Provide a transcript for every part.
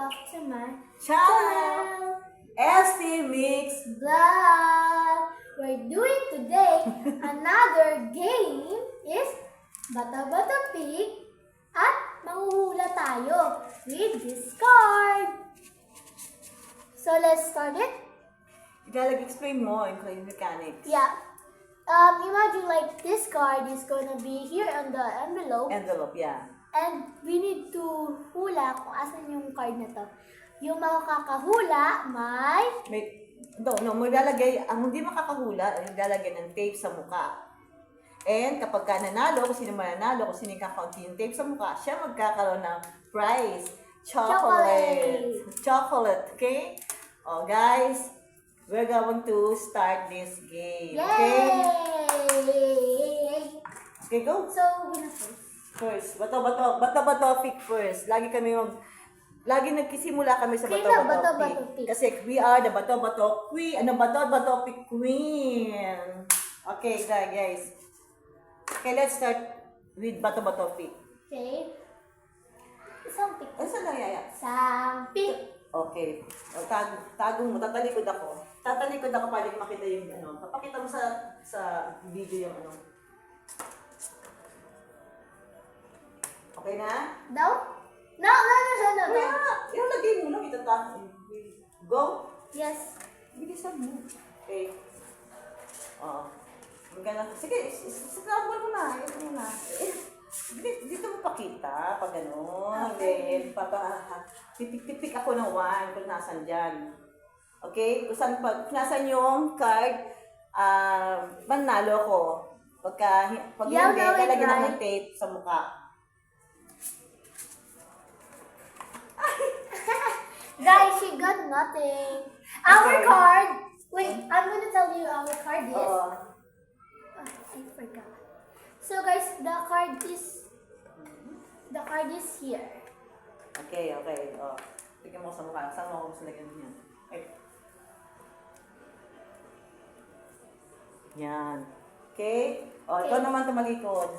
back to my Channel ST Mix Vlog. We're doing today another game is Bata-Bata Pig at manghuhula tayo with this card. So let's start it. Explain mo yung mechanics. Yeah. Imagine like this card is gonna be here on the envelope. Envelope, yeah. And we need to hula kung asan yung card na to. Yung makakahula may... May lalagay, ang hindi makakahula, lalagay ng tape sa mukha. And kapag ka nanalo, kung sino mananalo, kung sino yung kakaunti yung tape sa mukha, siya magkakaroon ng prize. Chocolate, okay? Oh, guys, we're going to start this game, okay? Yay! Okay, go. So, una First, bato pick first. Lagi nagkisimula kami sa bato pick. Kasi we are the bato queen, bato pick queen. Okay, guys. Okay, let's start with bato pick. Okay. Isang pick. Saan lang yaya? Isang pick. Okay. O, tago mo, tatalikod ako. Tatalikod ako para makita yung ano. Papakita mo sa video yung ano. Okay na? No? No. Yeah. Yung lagay mo lang itata. Go? Yes. Bilisan mo. Okay. Oo. Maganda. Sige, scramble mo na. Ito mo na. Dito mo pakita. Pag gano'n. Then, tipik ako ng 1 kung nasan dyan. Okay? Kung nasan yung card, manalo ko. Pag hindi, lalagyan ako ng tape sa mukha. Guys, she got nothing. Our card. Wait, I'm gonna tell you our card is. I forgot. So guys, the card is here. Okay. Oh. Tignan mo sa mukha. Saan mo ako gusto lagyan niya? Okay. Yan. Okay? O, ikaw naman tumalikod.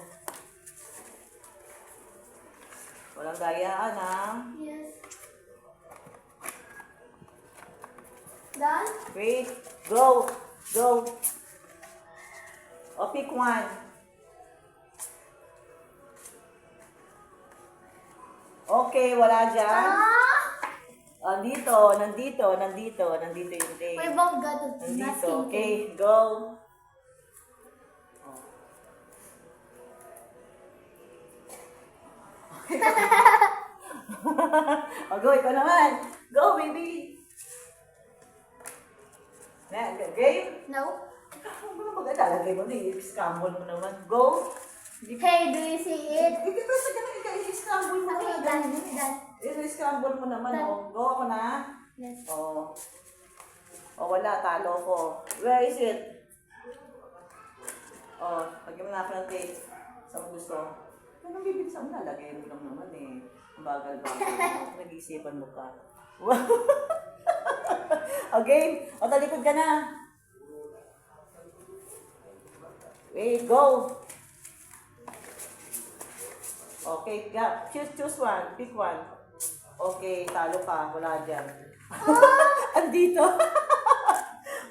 Walang gayaan, ha? Yes. Done? Wait. Go. O, pick 1. Okay, wala dyan. Nandito yung tape. My mom got a Nandito, masking okay, go. Go, ikaw naman. Go, baby. Game? No. Ano ba mag-alalagay mo? I-scramble mo naman. Go. Hey, do you see it? Hindi pa sa ganun, i-scramble mo Okay, naman. done. I-scramble mo naman. Done. Oh. Go ako na. Yes. Oh. Oh, wala. Talo ko. Where is it? Oh, lagyan mo na ako ng tape. Saan mo gusto? Anong bibig saan mo lalagay mo lang naman eh. Ang bagal-bagal. Nag-iisipan mo ka. Okay. O, talikod ka na. Wait, go. Okay, yeah. Choose one. Pick one. Okay, talo ka. Wala dyan. Andito.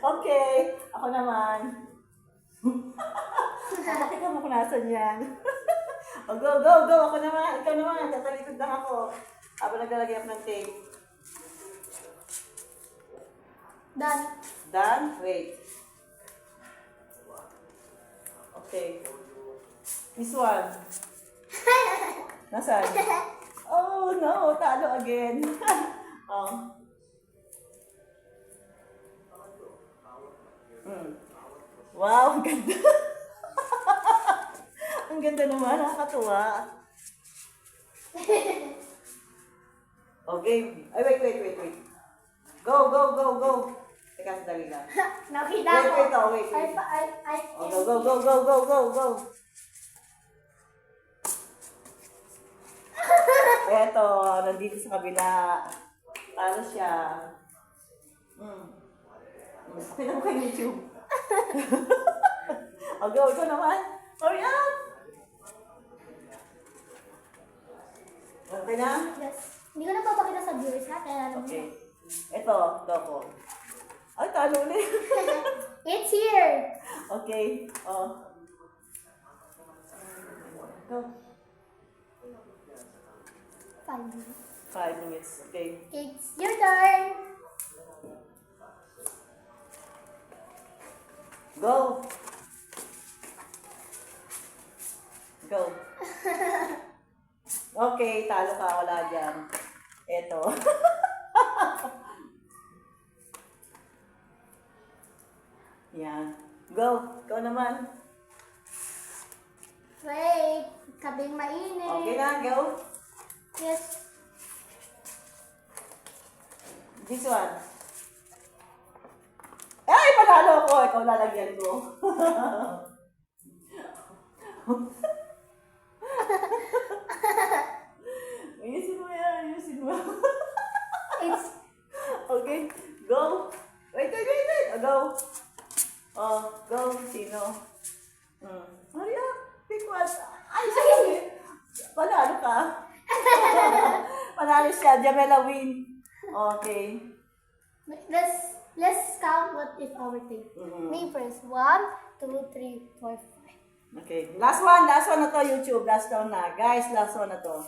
Okay. Ako naman. Pakita mo kung nasan yan. Oh, go. Ako naman. Ikaw naman. Tatalikod lang ako. Habang naglalagay ako ng tape. Done? Wait. Okay. This one. Nasaan? Oh no, talo again. Oh. Wow, ang ganda. Ang ganda naman, nakakatuwa. Okay. Ay, wait. Go. Teka, sandali lang. Nakita ko. Wait. I Go. Eto, nandito sa kabila. Talo siya. Tignan mo kay YouTube. Go, ito naman. Hurry up! Okay na? Yes. Hindi ko na papakita sa viewers ha, kaya alam mo. Okay. Ito, doko. Ay, talo ulit. It's here. Okay. Oh. Go. 5 minutes. 5 minutes. Okay. It's your turn. Go. Go. Okay, talo ka. Wala dyan. Ito. Yan. Go. Ikaw naman. Wait, kabing mainit. Okay na, go. Yes. This one. Ay, panalo ko. Ikaw lalagyan ko. Ayusin mo yan. Ayusin mo. It's Okay. Go. Wait. Oh, go. Oh, go. Sino? Hurry up. Pick one. Ay, sige. Panalo ka. Panalo siya. Jamela win. Okay. let's count what is our thing. Me first. 1, 2, 3, 4, 5. Okay. Last one na to, YouTube. Last one na. Guys, last one na to.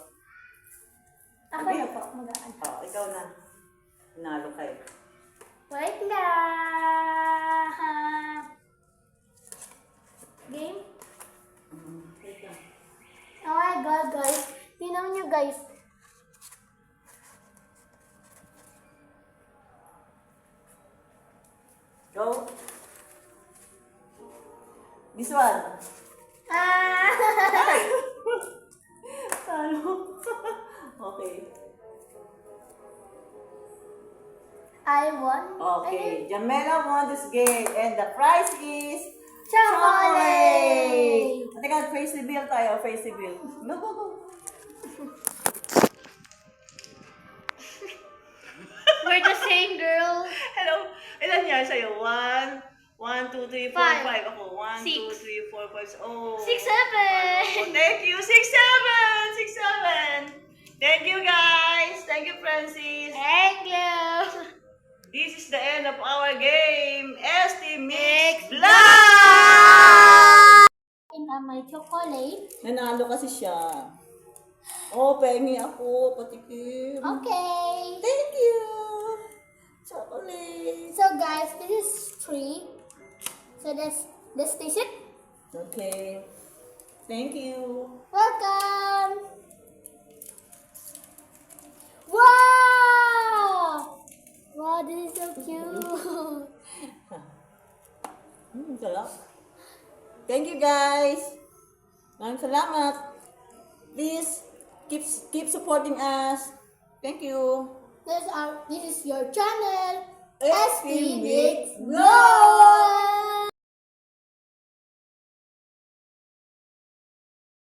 Ako Okay. na po, magaan. Oh, ikaw na. Nalo kayo. Wait lang. Game? Oh my God, guys. Tingnan nyo, guys. Go. This one. Talo. Okay. I won. Okay. Jamela won this game. And the prize is Chocolate! Teka, face reveal tayo. Face reveal. Go. We're the same girl. Hello. Ilan yan sa'yo? 1, 2, 3, 4, 5. Ako. 1, 2, 6. 3, 4, 5. Oh. 6, 7. Thank you. 6, 7. Thank you, guys. Thank you, Francis. Thank you. This is the end of our game. ST Mix Mix Vlog! In my chocolate. Nanalo kasi siya. Oh, pengi ako. Patikim. Okay. Thank you. Chocolate. So guys, this is 3. So that's it. Okay. Thank you. Welcome. Wow! Wow, this is so cute. Sarap. Thank you, guys. Maraming salamat. Please keep supporting us. Thank you. This is your channel. ST ST Mix Mix Vlog.